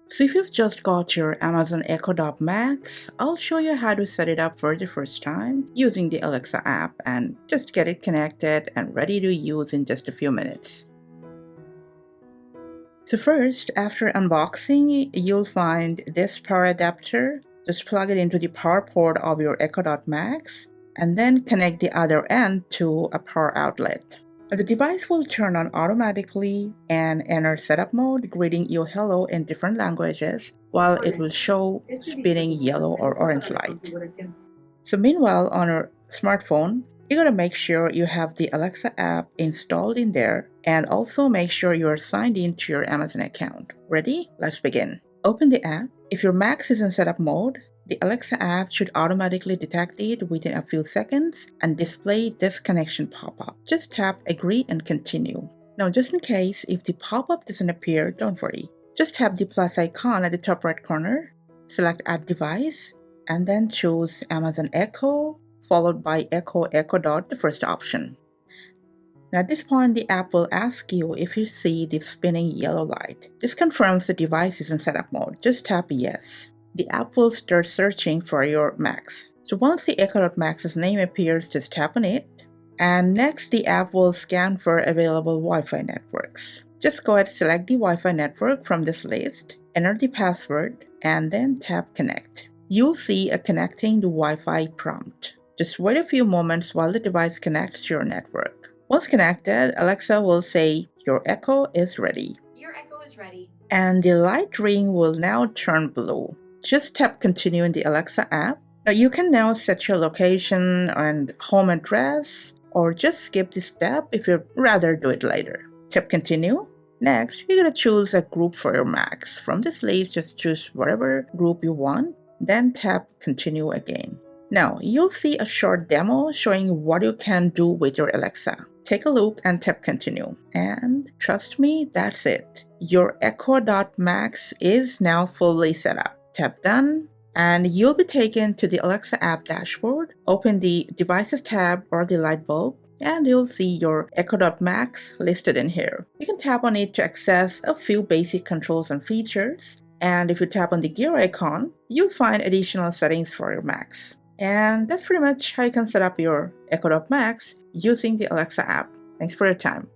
So if you've just got your Amazon Echo Dot Max, I'll show you how to set it up for the first time using the Alexa app and just get it connected and ready to use in just a few minutes. So first, after unboxing, you'll find this power adapter. Just plug it into the power port of your Echo Dot Max and then connect the other end to a power outlet. The device will turn on automatically and enter setup mode, greeting you hello in different languages, while it will show spinning yellow or orange light. So meanwhile, on your smartphone, you gotta make sure you have the Alexa app installed in there and also make sure you're signed in to your Amazon account. Ready? Let's begin. Open the app. If your Max is in setup mode, the Alexa app should automatically detect it within a few seconds and display this connection pop-up. Just tap agree and continue. Now, just in case if the pop-up doesn't appear, don't worry. Just tap the plus icon at the top right corner, select add device, and then choose Amazon Echo, followed by Echo Dot, the first option. Now at this point, the app will ask you if you see the spinning yellow light. This confirms the device is in setup mode. Just tap yes. The app will start searching for your Max. So once the Echo Dot Max's name appears, just tap on it. And next, the app will scan for available Wi-Fi networks. Just go ahead and select the Wi-Fi network from this list, enter the password, and then tap connect. You'll see a connecting to Wi-Fi prompt. Just wait a few moments while the device connects to your network. Once connected, Alexa will say, "Your Echo is ready." Your Echo is ready. And the light ring will now turn blue. Just tap continue in the Alexa app. Now you can now set your location and home address, or just skip this step if you'd rather do it later. Tap continue. Next, you're going to choose a group for your Max. From this list, just choose whatever group you want, then tap continue again. Now, you'll see a short demo showing what you can do with your Alexa. Take a look and tap continue. And trust me, that's it. Your Echo Dot Max is now fully set up. Tap done, and you'll be taken to the Alexa app dashboard. Open the devices tab or the light bulb, and you'll see your Echo Dot Max listed in here. You can tap on it to access a few basic controls and features. And if you tap on the gear icon, you'll find additional settings for your Max. And that's pretty much how you can set up your Echo Dot Max using the Alexa app. Thanks for your time.